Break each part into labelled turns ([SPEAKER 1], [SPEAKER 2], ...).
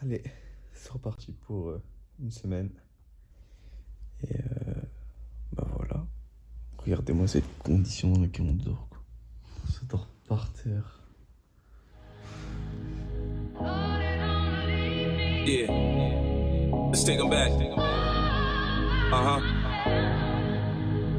[SPEAKER 1] Allez, c'est reparti pour une semaine. Et bah voilà. Regardez-moi ces conditions dans lesquelles on dort, quoi. On se dort par terre.
[SPEAKER 2] Yeah, let's take 'em back.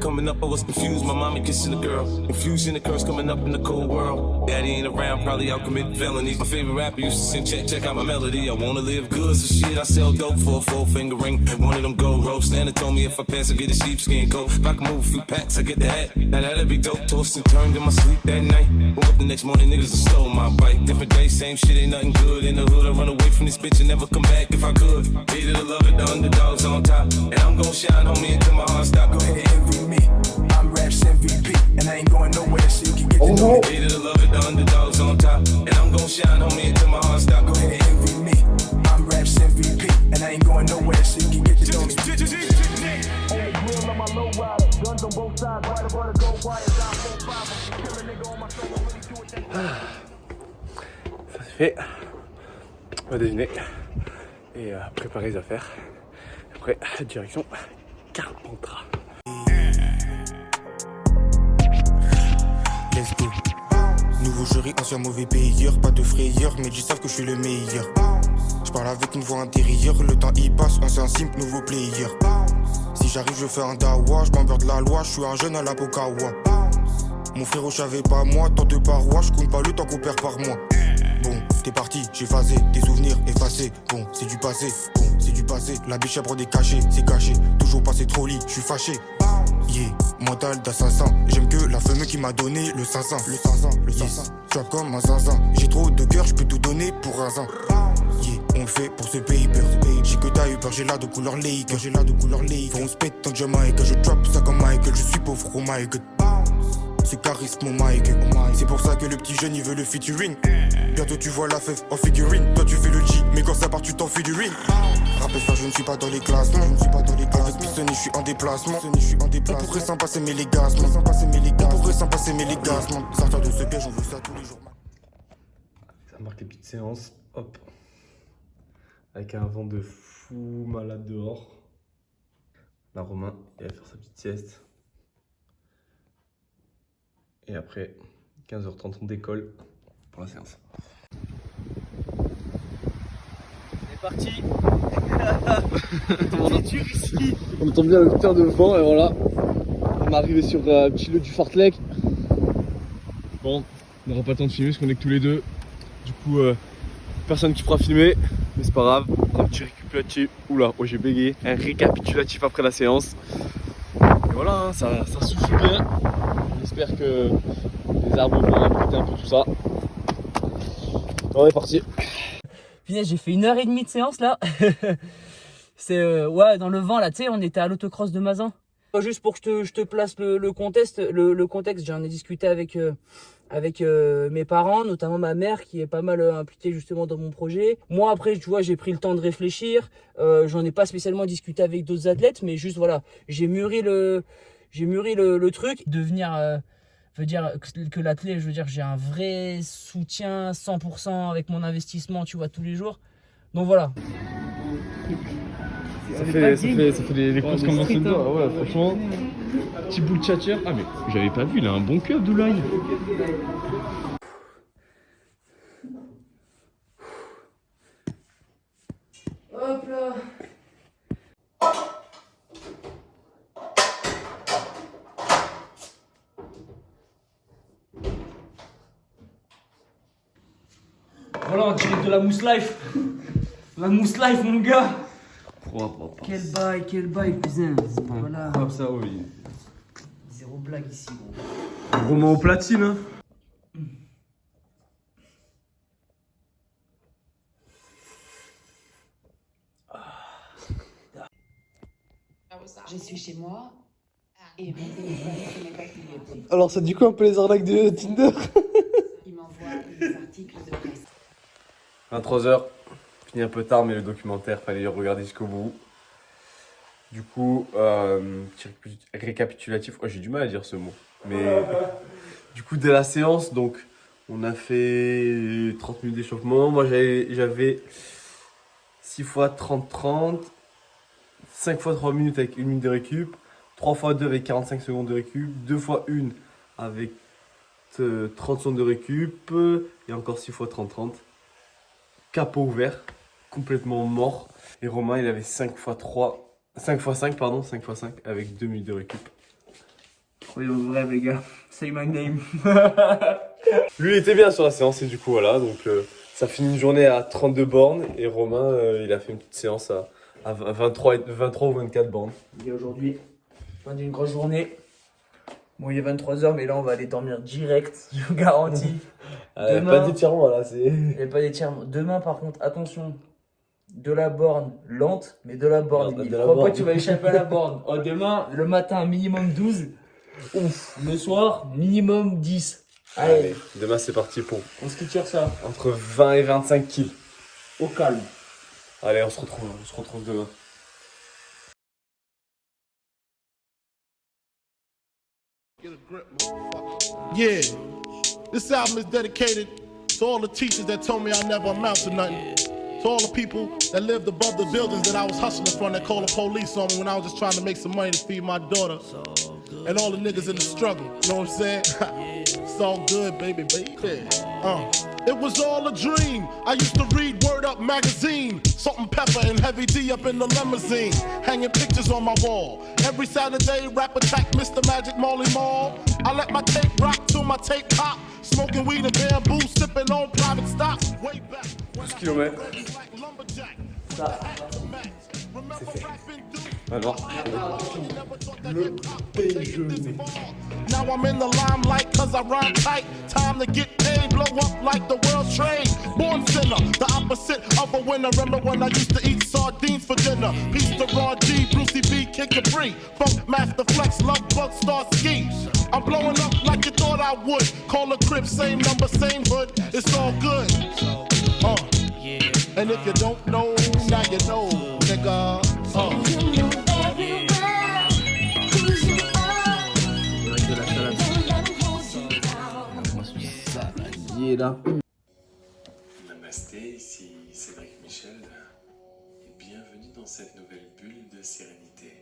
[SPEAKER 2] Coming up, I was confused. My mommy kissing a girl. Confusion occurs coming up in the cold world. Daddy ain't around, probably out committing felonies. My favorite rapper used to sing, check out my melody. I wanna live good, so shit, I sell dope for a 4-finger ring. One of them gold ropes. Nana told me if I pass, I get a sheepskin coat. If I can move a few packs, I get the hat. Now that'd be dope. Tossed and turned in my sleep that night. Woke up the next morning, niggas have stole my bike. Different day, same shit, ain't nothing good. In the hood, I run away from this bitch and never come back if I could. Hated to love it, the underdogs on top. And I'm gon' shine, homie, until my heart stop. Go ahead and envy me. I'm Raps MVP, and I ain't going nowhere, so you can get to know me. Hated to love it, the underdogs on top. And I'm gon' shine, homie, until my heart stop. Go ahead and envy me. I'm Raps MVP, and I ain't going nowhere, so you can get to know me. On the grill on my low rider, guns on both sides, right above the gold wires, I'm 4-5, kill a nigga on my solo, really do it that.
[SPEAKER 1] Ça c'est fait. On va déjeuner. Et préparer les affaires. Après, direction Carpentras.
[SPEAKER 3] Let's go. Nouveau jury, ancien mauvais payeur. Pas de frayeur, mais ils savent que je suis le meilleur. Je parle avec une voix intérieure. Le temps y passe, ancien simple, nouveau player. Si j'arrive, je fais un dawa. Je m'emmerde la loi, je suis un jeune à la Pokawa. Mon frérot, je savais pas moi. Tant de parois, je compte pas le temps qu'on perd par mois. Bon, t'es parti, j'ai phasé. Des souvenirs effacés. Bon, c'est du passé. Bon, c'est du passé. La biche à des cachets, c'est caché. Toujours passé trop lit, je suis fâché. Yeah, mental d'assassin. J'aime que la femme qui m'a donné le 500. Le 500, le 500. Tu vois comme un zinzin. J'ai trop de cœur, je peux tout donner pour un zin. Yeah, on le fait pour ce paper. J'ai que t'as eu peur, j'ai là de couleur Lake. J'ai là de couleur Lake. Faut on se pète en Jamaïque. Je drop ça comme Michael. Je suis pauvre, oh my god. C'est charisme, mon Mike. C'est pour ça que le petit jeune il veut le featuring. Bientôt tu vois la fève en figurine. Toi tu fais le G, mais quand ça part tu t'en fais du ring. Rappel ça, je ne suis pas dans les classements. Je ne suis pas dans les classements. Avec Pissoni, je suis en déplacement. On pourrait s'en passer, mais les gassements. On pourrait s'en passer, mais les gassements. Sortir de ce piège, on veut ça tous les jours.
[SPEAKER 1] Ça marque les petites séances. Hop. Avec un vent de fou malade dehors. Là, Romain, il va faire sa petite sieste. Et après, 15h30, on décolle pour la séance.
[SPEAKER 4] C'est parti. On entend bien le moteur de vent et voilà. On est arrivé sur un petit lot du Fartlek. Bon, on n'aura pas le temps de filmer parce qu'on est que tous les deux. Du coup, personne qui pourra filmer, mais c'est pas grave. On fera un petit récapitulatif. Oula, oh j'ai bégayé. Un récapitulatif après la séance. Et voilà, hein, ça souffle bien. J'espère que les arbres vont répéter un peu tout ça. On est parti.
[SPEAKER 5] Punaise, j'ai fait 1h30 de séance là. C'est ouais, dans le vent là, tu sais, on était à l'autocross de Mazan. Juste pour que je te place le contexte, j'en ai discuté avec mes parents, notamment ma mère qui est pas mal impliquée justement dans mon projet. Moi après, tu vois, j'ai pris le temps de réfléchir. J'en ai pas spécialement discuté avec d'autres athlètes, mais juste voilà, j'ai mûri le truc. Devenir veut dire que l'athlète, je veux dire, j'ai un vrai soutien 100% avec mon investissement, tu vois, tous les jours. Donc voilà.
[SPEAKER 4] Ça fait les courses comme dans ce dos. Ouais, franchement, petit boule de tchatcher. Ah, mais j'avais pas vu, il a un bon cœur, Doulaï.
[SPEAKER 5] Hop là. Voilà, on dirait de la mousse life. La mousse life, mon gars. Quel bail, cousin. Voilà.
[SPEAKER 1] Comme ça, oui.
[SPEAKER 5] Zéro blague ici, gros.
[SPEAKER 1] Romain au platine, hein.
[SPEAKER 6] Je suis chez moi et mon téléphone n'est pas clignoté.
[SPEAKER 1] Alors, ça dit quoi un peu les arnaques de Tinder?
[SPEAKER 6] Il m'envoie des articles de presse.
[SPEAKER 1] 23h, fini un peu tard, mais le documentaire, fallait le regarder jusqu'au bout. Du coup, petit récapitulatif. Oh, j'ai du mal à dire ce mot. Mais du coup, dès la séance, donc, on a fait 30 minutes d'échauffement. Moi, j'avais 6 fois 30-30, 5 fois 3 minutes avec 1 minute de récup, 3 fois 2 avec 45 secondes de récup, 2 fois 1 avec 30 secondes de récup, et encore 6 fois 30-30. Capot ouvert, complètement mort. Et Romain, il avait 5 fois 5 avec 2 minutes de récup.
[SPEAKER 5] Oui, au vrai, les gars. Say my name.
[SPEAKER 1] Lui, il était bien sur la séance, et du coup, voilà. Donc, ça finit une journée à 32 bornes, et Romain, il a fait une petite séance à 23 ou 24 bornes.
[SPEAKER 5] Il est aujourd'hui, fin d'une grosse journée. Bon, il est 23h, mais là, on va aller dormir direct, je vous garantis. Demain-
[SPEAKER 1] Pas d'étirement, là, c'est...
[SPEAKER 5] Il n'y a pas d'étirement. Demain, par contre, attention. De la borne lente, mais de la borne.
[SPEAKER 1] Non,
[SPEAKER 5] Il
[SPEAKER 1] de la
[SPEAKER 5] crois pas
[SPEAKER 1] borne.
[SPEAKER 5] que tu vas échapper à la borne. Oh, demain, le matin, minimum 12. Ouf. Le soir, minimum 10. Allez,
[SPEAKER 1] Allez, demain, c'est parti pour
[SPEAKER 5] on se tire ça.
[SPEAKER 1] entre 20 et 25 kills.
[SPEAKER 5] Au calme.
[SPEAKER 1] Allez, on se retrouve demain.
[SPEAKER 7] Yeah, this album is dedicated to all the teachers that told me I never amount to nothing. To all the people that lived above the buildings that I was hustling from that called the police on me when I was just trying to make some money to feed my daughter. And all the niggas in the struggle, you know what I'm saying? It's all good, baby. It was all a dream. I used to read Word Up magazine. Salt and Pepper and Heavy D up in the limousine. Hanging pictures on my wall. Every Saturday, rap attack Mr. Magic Molly Mall. I let my tape rock till my tape pop. Smoking weed and bamboo, sipping on private stock. Way back.
[SPEAKER 1] 12 km.
[SPEAKER 5] Ça.
[SPEAKER 1] Alors,
[SPEAKER 7] Now I'm in the limelight cause I rhyme tight. Time to get paid, blow up like the world's trade. Born sinner, the opposite of a winner. Remember when I used to eat sardines for dinner? Peace to Ron G, Brucey B, Kid Capri. Funk Master Flex, Love Bug, Star Ski. I'm blowing up like you thought I would. Call a crib, same number, same hood. It's all good. And if you don't know, now you know, nigga.
[SPEAKER 5] Il est là.
[SPEAKER 8] Namasté, ici Cédric Michel et bienvenue dans cette nouvelle bulle de sérénité.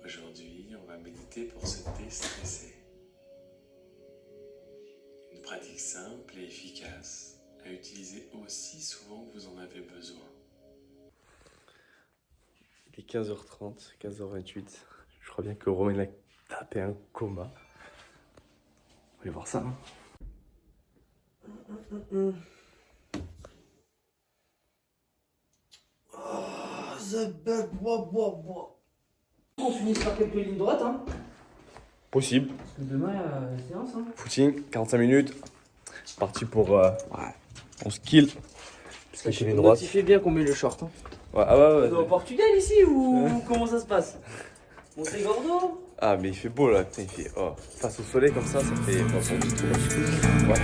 [SPEAKER 8] Aujourd'hui, on va méditer pour se déstresser. Une pratique simple et efficace à utiliser aussi souvent que vous en avez besoin.
[SPEAKER 1] il est 15h30, 15h28. Je crois bien que Romain il a tapé un coma. On va aller voir ça. Hein.
[SPEAKER 5] On finit par quelques lignes droites, hein.
[SPEAKER 1] Possible.
[SPEAKER 5] Parce que demain, il y a séance, hein.
[SPEAKER 1] Footing, 45 minutes. C'est parti pour 11 kills.
[SPEAKER 5] Ça,
[SPEAKER 1] Quelques lignes droites.
[SPEAKER 5] notifiez bien qu'on met le short, hein.
[SPEAKER 1] Ouais,
[SPEAKER 5] On est au Portugal ici ou comment ça se passe? Monte Gordo?
[SPEAKER 1] Ah, mais il fait beau là. Putain, il fait. Oh, face au soleil comme ça fait. Bon, bon, du tout. Ouais.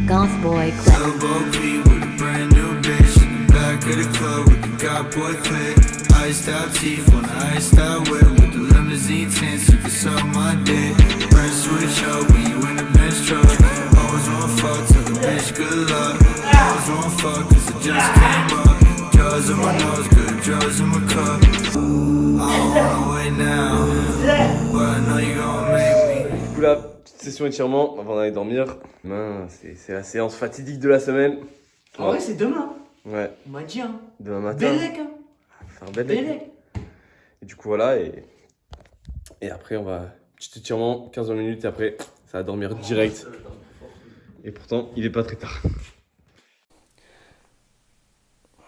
[SPEAKER 9] Goth Boy Clip.
[SPEAKER 10] Elbow P with a brand new bitch in the back of the club with the God Boy clip. Iced out teeth on the iced out whip with the limousine tints. You can suck my dick. Press switch up when you in the Benz truck. Always wanna fuck, tell the bitch good luck. Always wanna fuck cause it just came up. Drugs in my nose, good drugs in my cup. I don't wanna wait now, but I know you gon' make me.
[SPEAKER 1] Du coup, là, petite session étirement avant d'aller dormir. Demain, c'est la séance fatidique de la semaine.
[SPEAKER 5] Ah ouais, c'est demain.
[SPEAKER 1] Ouais,
[SPEAKER 5] On m'a dit, hein.
[SPEAKER 1] demain matin.
[SPEAKER 5] Bellec, hein.
[SPEAKER 1] Faire Bellec.
[SPEAKER 5] Bellec.
[SPEAKER 1] Et du coup, voilà. Et après, on va. Petit étirement, 15 minutes. Et après, ça va dormir direct. Et pourtant, il est pas très tard.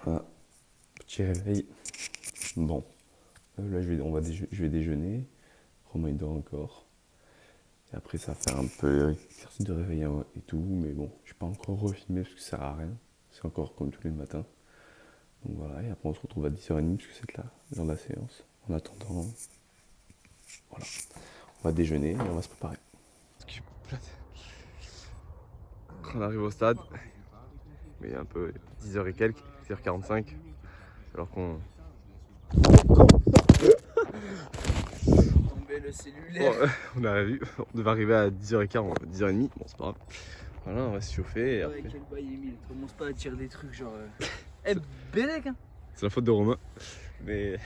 [SPEAKER 1] Voilà. Petit réveil. Bon. Là, je vais déjeuner. Romain, il dort encore. Et après, ça va faire un peu l'exercice de réveil et tout. Mais bon, je vais pas encore refilmer parce que ça sert à rien. C'est encore comme tous les matins. Donc voilà. Et après, on se retrouve à 10h30 parce que c'est là, dans la séance. En attendant, voilà. On va déjeuner et on va se préparer. On arrive au stade. Mais un peu 10h et quelques, 10h45. Alors qu'on...
[SPEAKER 5] Tomber le cellulaire.
[SPEAKER 1] on devait arriver à 10h15, 10h30, bon c'est pas grave.
[SPEAKER 4] Voilà, on va se chauffer et
[SPEAKER 5] Ouais,
[SPEAKER 4] après.
[SPEAKER 5] quel bail Emile, commence pas à tirer des trucs genre. Eh, Bélec hein.
[SPEAKER 4] C'est la faute de Romain. Mais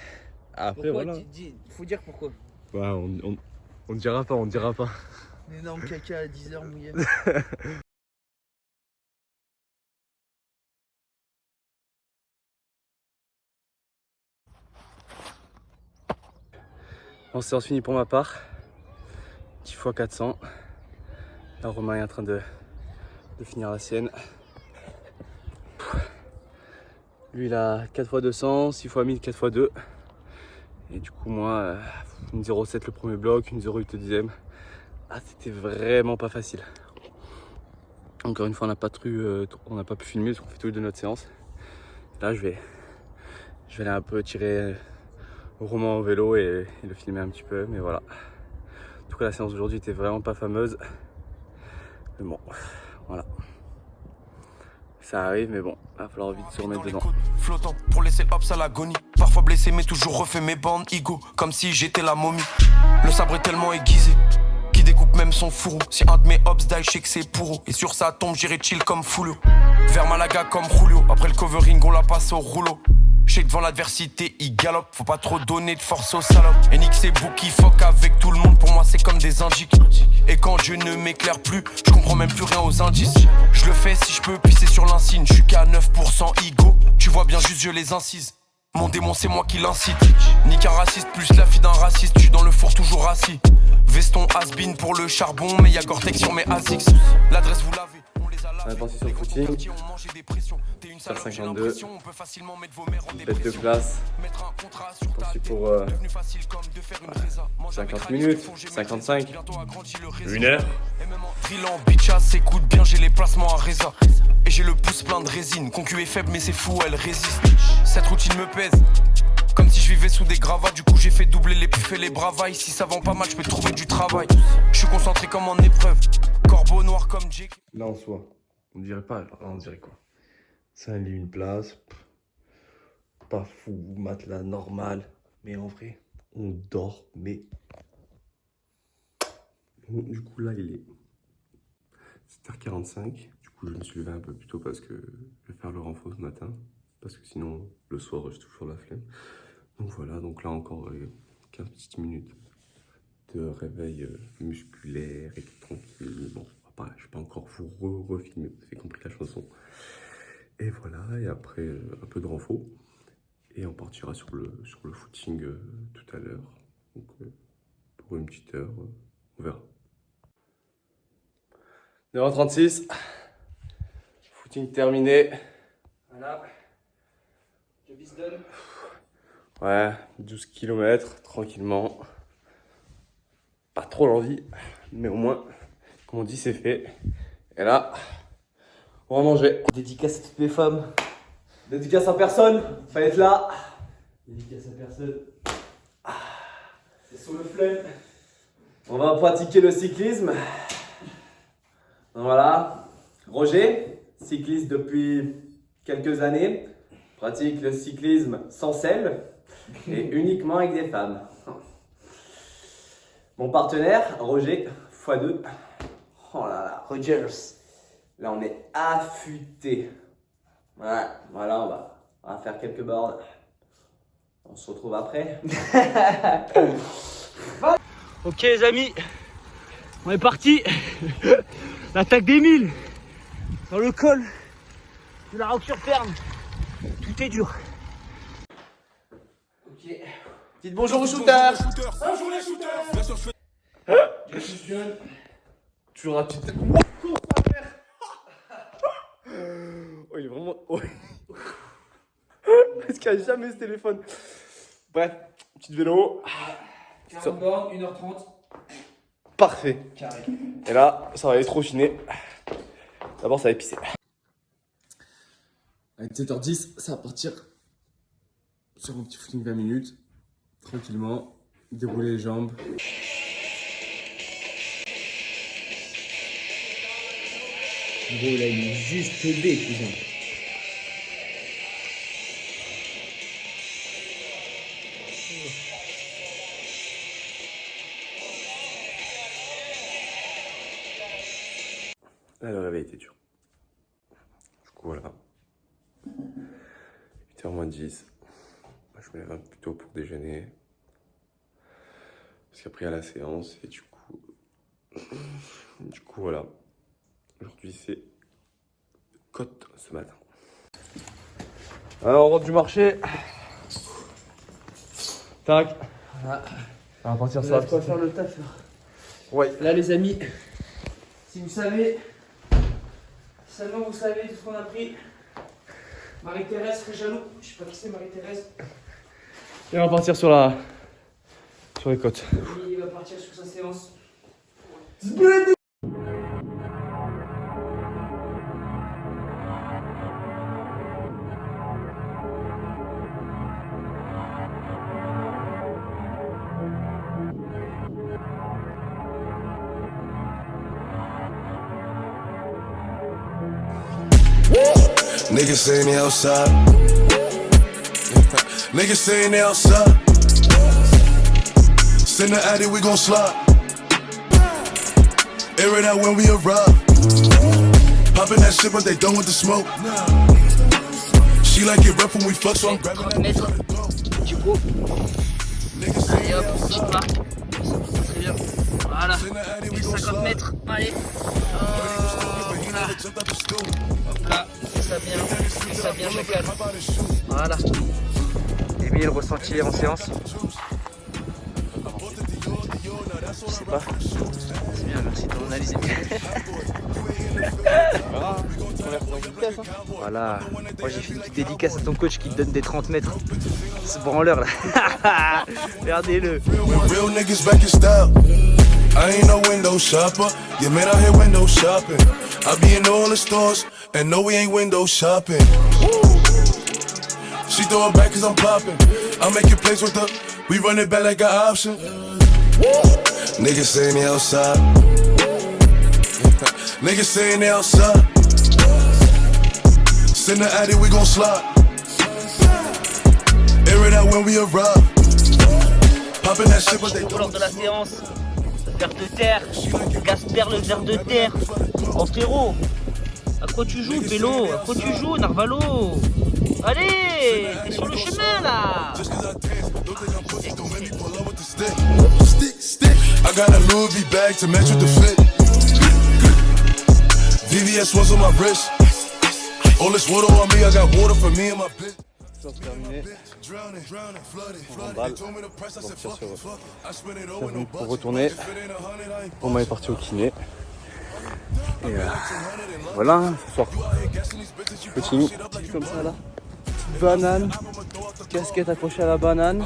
[SPEAKER 4] après,
[SPEAKER 5] Pourquoi
[SPEAKER 4] voilà.
[SPEAKER 5] Faut dire pourquoi.
[SPEAKER 4] Ouais, on dira pas, on dira pas.
[SPEAKER 5] Un énorme caca à 10h mouillé.
[SPEAKER 1] Bon, séance finie pour ma part. 10 x 400. Là, Romain est en train de finir la sienne. Lui, il a 4 x 200, 6 x 1000, 4 x 2. Et du coup, moi, une 0,7 le premier bloc, une 0,8 le deuxième. Ah, c'était vraiment pas facile. Encore une fois, on n'a pas pu filmer parce qu'on fait tous les deux notre séance. Là, je vais aller un peu tirer Romain au vélo et le filmer un petit peu, mais voilà. En tout cas, la séance d'aujourd'hui était vraiment pas fameuse. Mais bon, voilà. Ça arrive, mais bon, il va falloir vite se remettre dedans.
[SPEAKER 10] Flottant pour laisser hops à l'agonie. Parfois blessé, mais toujours refait mes bandes. Ego, comme si j'étais la momie. Le sabre est tellement aiguisé qui découpe même son fourreau. Si un de mes hops die, je sais que c'est pour. Et sur sa tombe, j'irai chill comme Fulio. Vers Malaga comme Julio. Après le covering, on la passe au rouleau. Je sais que devant l'adversité, il galope. Faut pas trop donner de force aux salopes. Et nique c'est vous qui fuck avec tout le monde. Pour moi, c'est comme des indiques. Et quand je ne m'éclaire plus, je comprends même plus rien aux indices. Je le fais si je peux pisser sur l'insigne. Je suis qu'à 9% ego. Tu vois bien juste, je les incise. Mon démon, c'est moi qui l'incite. Nique un raciste, plus la fille d'un raciste. Je suis dans le four toujours assis. Veston has-been pour le charbon. Mais y'a Gore-Tex sur mes ASICS. L'adresse, vous l'avez.
[SPEAKER 1] On est parti sur le footing. Faire 52. Bête de classe. Parti pour 50 minutes, 55. 1 heure.
[SPEAKER 10] Drillant, bitchass, écoute bien, j'ai les placements à Reza. Et j'ai le pouce plein de résine. Concu est faible, mais c'est fou, elle résiste. Cette routine me pèse. Comme si je vivais sous des gravats. Du coup, j'ai fait doubler les puffs et les bravailles. Si ça vend pas mal, je peux trouver du travail. Je suis concentré comme en épreuve. Corbeau noir comme Jake.
[SPEAKER 4] Là, en soi, on dirait pas, on dirait quoi? Ça, il y a une place. Pas fou, matelas normal. Mais en vrai, on dort, mais.
[SPEAKER 1] Bon, du coup, là, il est 7h45. Du coup, je me suis levé un peu plus tôt parce que je vais faire le renfort ce matin. Parce que sinon, le soir, j'ai toujours la flemme. Donc voilà, donc là encore 15 petites minutes de réveil musculaire et tranquille. Bon, je ne vais pas encore vous refilmer, vous avez compris la chanson. Et voilà, et après un peu de renfort. Et on partira sur le footing tout à l'heure. Donc pour une petite heure, on verra. 9h36, footing terminé. Voilà. Je bistonne. Ouais, 12 km tranquillement. Pas trop l'envie, mais au moins, comme on dit, c'est fait. Et là, on va manger. Dédicace à toutes mes femmes. Dédicace à personne, fallait être là. Dédicace à personne. C'est sur le flemme. On va pratiquer le cyclisme. Voilà. Roger, cycliste depuis quelques années, pratique le cyclisme sans selle et uniquement avec des femmes. Mon partenaire, Roger, x2. Oh là là, Rogers. Là, on est affûté. Voilà, on va faire quelques bords. On se retrouve après.
[SPEAKER 5] Ok les amis, on est parti. L'attaque d'Emile dans le col de la Roque-sur-Perne. Tout est dur.
[SPEAKER 1] Ok. Dites bonjour aux shooters.
[SPEAKER 10] Bonjour les shooters.
[SPEAKER 1] Je suis jeune. Toujours un petit. Oh, il est vraiment. Oh. Est-ce qu'il n'y a jamais ce téléphone? Bref, petite vélo.
[SPEAKER 5] 40 bornes, 1h30.
[SPEAKER 1] Parfait.
[SPEAKER 5] Carré.
[SPEAKER 1] Et là, ça va aller trop chiner. D'abord, ça va épicer. À 17h10, ça va partir sur un petit footing 20 minutes. Tranquillement, dérouler les jambes.
[SPEAKER 5] Gros, là, il est juste bébé, cousin.
[SPEAKER 1] Là, le réveil était dur. Du coup, voilà. 8h moins 10. Moi, je me lève un peu plus tôt pour déjeuner. Parce qu'après, il y a la séance. Et du coup, voilà. Aujourd'hui, c'est côte ce matin. Alors, on rentre du marché. Tac.
[SPEAKER 5] Voilà.
[SPEAKER 1] On va partir
[SPEAKER 5] Vous
[SPEAKER 1] ça.
[SPEAKER 5] avez quoi faire le taf là.
[SPEAKER 1] Ouais.
[SPEAKER 5] Là les amis, si vous savez, seulement vous savez tout ce qu'on a pris. Marie-Thérèse serait jaloux. Je sais pas qui c'est Marie-Thérèse.
[SPEAKER 1] Et on va partir sur les côtes.
[SPEAKER 5] Il va partir sur sa séance.
[SPEAKER 10] Niggas saying they outside. Niggas saying they outside. Send the addy, we gon' slide. Air it out when we arrive. Poppin' that shit, but they done with the smoke. She like it rough when we fuck, so I'm grabbing that.
[SPEAKER 5] Du coup, allez hop, hop là. Très bien. Voilà. Et 50 mètres. Allez. Hop là. Hop là. Fais ça bien chacal. Voilà. Et bien le ressenti en séance. Je sais pas. C'est bien, merci de ton analyse. Voilà. Moi j'ai fait une petite dédicace à ton coach qui te donne des 30 mètres. Ce branleur là. Regardez-le.
[SPEAKER 10] Real niggas back in style. I ain't no window shopper. Yeah, man, out here window shopping. I be in all the stores, and no, we ain't window shopping. She throw it back cause I'm popping. I'm making plays with her. We run it back like an option. Niggas saying they outside. Niggas saying they outside. Send the addy, we gon' slide. Air it out when we arrive. Popping that shit, but they
[SPEAKER 5] Lors de la séance, ver de terre, Gasper le ver de terre. Oh frérot, à quoi tu joues Pélo? À quoi tu joues Narvalo? Allez, t'es sur le chemin là.
[SPEAKER 10] I got a Louis V bag to match with the fit. VVS ones on my wrist. All this water on me, I got water for me and my bitch.
[SPEAKER 1] Séance terminée. On remballe. On tire sur 15 minutes pour retourner. On est parti au kiné. Et voilà, ce soir. Petit comme ça là. Banane. Casquette accrochée à la banane.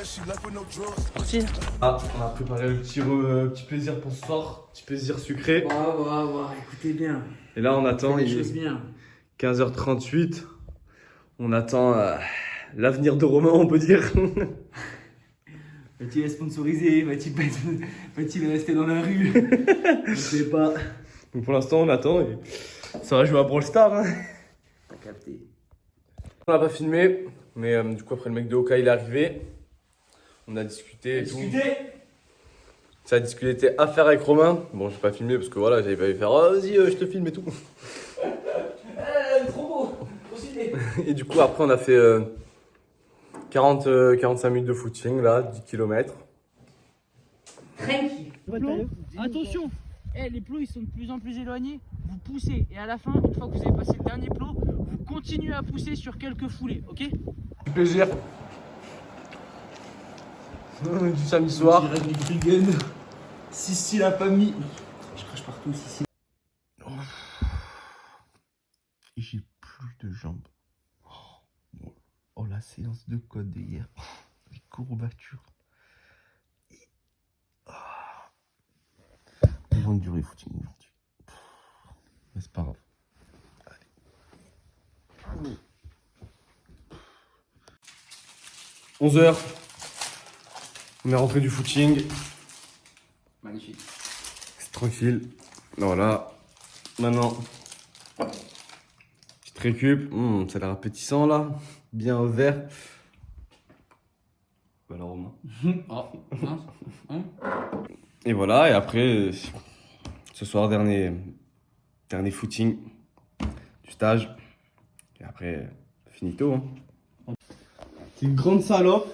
[SPEAKER 1] C'est parti. Ah, on a préparé le petit plaisir pour ce soir. Petit plaisir sucré.
[SPEAKER 5] Waouh, écoutez bien.
[SPEAKER 1] Et là on attend.
[SPEAKER 5] Il est bien.
[SPEAKER 1] 15h38. On attend l'avenir de Romain, on peut dire.
[SPEAKER 5] Va-t-il être sponsorisé? Va-t-il rester dans la rue? Je sais pas.
[SPEAKER 1] Donc pour l'instant, on attend et ça va jouer à Brawl Stars. Hein.
[SPEAKER 5] T'as capté.
[SPEAKER 1] On n'a pas filmé, mais du coup, après le mec de Oka, il est arrivé. On a discuté et tout. Ça a discuté affaire avec Romain. Bon, j'ai pas filmé parce que voilà, j'avais pas faire oh, vas-y, je te filme et tout.
[SPEAKER 5] Trop beau.
[SPEAKER 1] Et du coup, après, on a fait 45 minutes de footing, là, 10 km.
[SPEAKER 5] Tranquille. Attention, les plots ils sont de plus en plus éloignés. Vous poussez et à la fin, une fois que vous avez passé le dernier plot, vous continuez à pousser sur quelques foulées, ok?
[SPEAKER 1] Du plaisir. Du samedi soir.
[SPEAKER 5] Sissi l'a pas mis. Je crache partout, Sissi.
[SPEAKER 1] J'ai plus de jambes. Oh, la séance de code d'hier. Les courbatures. Longue durée footing aujourd'hui. Mais c'est pas grave. Allez. 11h. On est rentré du footing.
[SPEAKER 5] Magnifique.
[SPEAKER 1] C'est tranquille. Voilà. Maintenant. Petite récup. Ça a l'air appétissant là. Bien vert. Voilà Romain.
[SPEAKER 5] Oh, mince.
[SPEAKER 1] Et voilà, et après, Ce soir, dernier footing du stage. Et après, finito. Hein.
[SPEAKER 4] C'est une grande salope.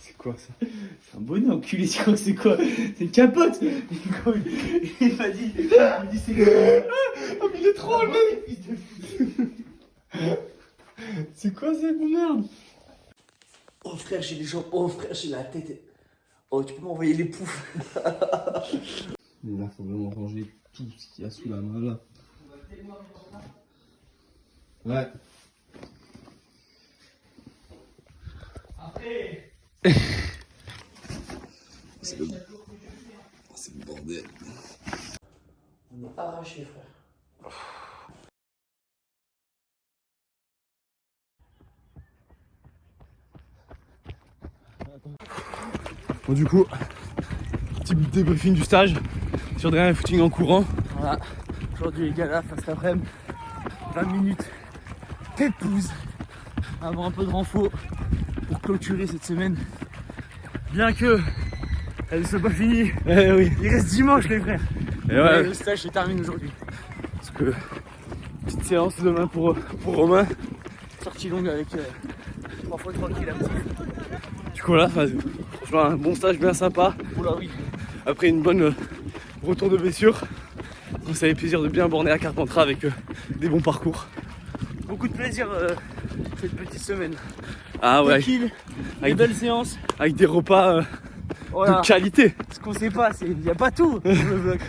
[SPEAKER 4] C'est quoi ça? C'est un bonnet enculé, c'est quoi? C'est une capote. Il m'a dit c'est quoi? Oh mais il est trop le mec. C'est quoi cette merde?
[SPEAKER 5] Oh frère, j'ai les jambes. Oh frère, j'ai la tête. Oh, tu peux m'envoyer les poufs.
[SPEAKER 4] Là, faut vraiment ranger tout ce qu'il y a sous la main là. Ouais. Après. C'est le bordel.
[SPEAKER 5] On est arraché, frère.
[SPEAKER 4] Bon, du coup, petit débriefing du stage sur dernier footing en courant.
[SPEAKER 5] Voilà. Aujourd'hui, les gars, là, cet après-midi, 20 minutes pépouze avant un peu de renfort pour clôturer cette semaine. Bien que elle ne soit pas finie.
[SPEAKER 4] Eh oui.
[SPEAKER 5] Il reste dimanche, les frères.
[SPEAKER 4] Et ouais.
[SPEAKER 5] Le stage se termine aujourd'hui.
[SPEAKER 4] Parce que petite séance demain pour Romain.
[SPEAKER 5] Sortie longue avec 3 fois tranquille à petit.
[SPEAKER 4] Du coup là, franchement un bon stage bien sympa.
[SPEAKER 5] Oula oui.
[SPEAKER 4] Après une bonne retour de blessure. Donc ça fait plaisir de bien borner à Carpentras avec des bons parcours.
[SPEAKER 5] Beaucoup de plaisir cette petite semaine.
[SPEAKER 4] Ah ouais.
[SPEAKER 5] Tranquille,
[SPEAKER 4] Avec
[SPEAKER 5] des belles séances.
[SPEAKER 4] Avec des repas
[SPEAKER 5] Voilà.
[SPEAKER 4] de qualité.
[SPEAKER 5] Ce qu'on sait pas, c'est qu'il n'y a pas tout dans le vlog.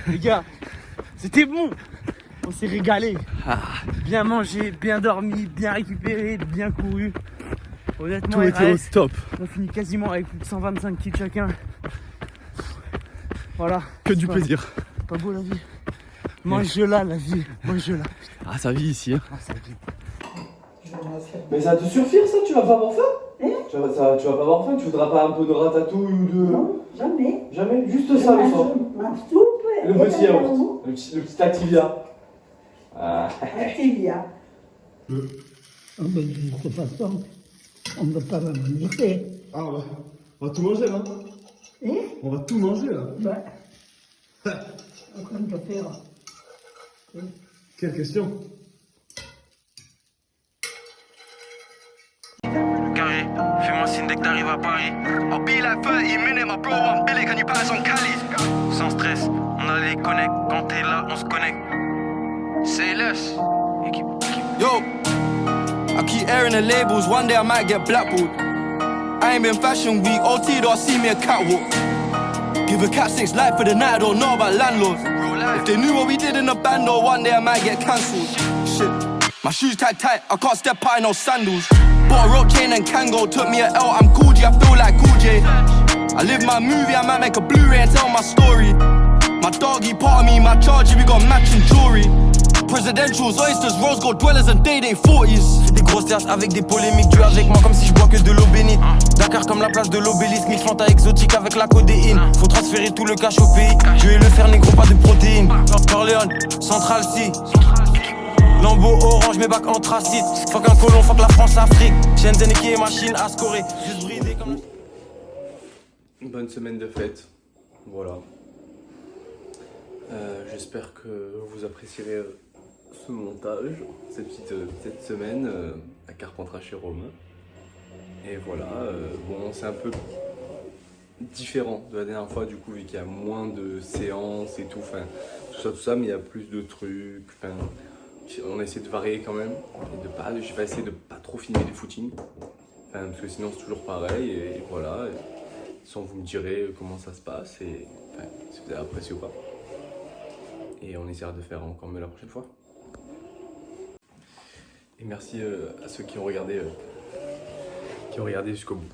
[SPEAKER 5] Les gars, c'était bon. On s'est régalé. Bien mangé, bien dormi, bien récupéré, bien couru. Honnêtement,
[SPEAKER 4] Tout était au
[SPEAKER 5] RAS,
[SPEAKER 4] top.
[SPEAKER 5] on finit quasiment avec plus de 125 kills chacun. Voilà.
[SPEAKER 4] Que du
[SPEAKER 5] Ouais.
[SPEAKER 4] plaisir.
[SPEAKER 5] Pas beau la vie. Mange-la la vie. Mange-la.
[SPEAKER 4] Ah ça vit ici. Hein.
[SPEAKER 5] Ah, ça vit.
[SPEAKER 1] Mais ça va te suffire ça? Tu vas pas avoir faim? Tu vas pas avoir faim? Tu voudras pas un peu de ratatouille ou de...
[SPEAKER 11] Non, jamais.
[SPEAKER 1] Jamais? Juste ça le soir?
[SPEAKER 11] Ma soupe.
[SPEAKER 1] Le petit yaourt. Le petit Activia. Ah.
[SPEAKER 11] Activia. De toute façon, on ne peut pas la manger.
[SPEAKER 4] Ah ouais. On va tout manger là. On va tout manger là.
[SPEAKER 11] Ouais. Comment faire?
[SPEAKER 4] Quelle question?
[SPEAKER 10] Carré, fais-moi signe dès que t'arrives à Paris. I'll be like 30 minutes, my bro, I'm Billy, can you pass on Cali? Sans stress, on a les connects, quand t'es là, on se connecte. Say less. Yo, I keep airing the labels, one day I might get blackballed. I ain't been fashion week, OT though I see me a catwalk. Give a cat 6 life for the night, I don't know about landlords. If they knew what we did in the band, though, one day I might get cancelled. Shit, my shoes tight, I can't step out in no sandals. Bought a rope chain and Kango, took me a L, I'm Cool G, I feel like Cool J. I live my movie, I might make a Blu-ray and tell my story. My doggy part of me, my charger, we got matching jewelry. Presidentials, oysters, rose gold dwellers and day 40s. Fais des grosses terrasses avec des polémiques, tu es avec moi comme si je bois que de l'eau bénite. Dakar comme la place de l'obélisque, mix Fanta exotique avec la codéine. Faut transférer tout le cash au pays, je vais le faire négro, pas de protéines. Corleone, Central C. Lambeau orange, mes bacs anthracite. Fuck un colon, fuck la France-Afrique. Shenzhen qui est machine à scorer. Juste bridé comme...
[SPEAKER 1] Une bonne semaine de fête. Voilà. J'espère que vous apprécierez ce montage, cette semaine à Carpentras chez Romain. Et voilà, bon, c'est un peu différent de la dernière fois, du coup, vu qu'il y a moins de séances et tout, enfin, tout ça, mais il y a plus de trucs, enfin, on a essayé de varier quand même, et j'ai pas essayé de pas trop filmer les footings, enfin, parce que sinon c'est toujours pareil, et voilà, sans vous me direz comment ça se passe, et enfin, si vous avez apprécié ou pas. Et on essaiera de faire encore mieux la prochaine fois. Et merci à ceux qui ont regardé jusqu'au bout.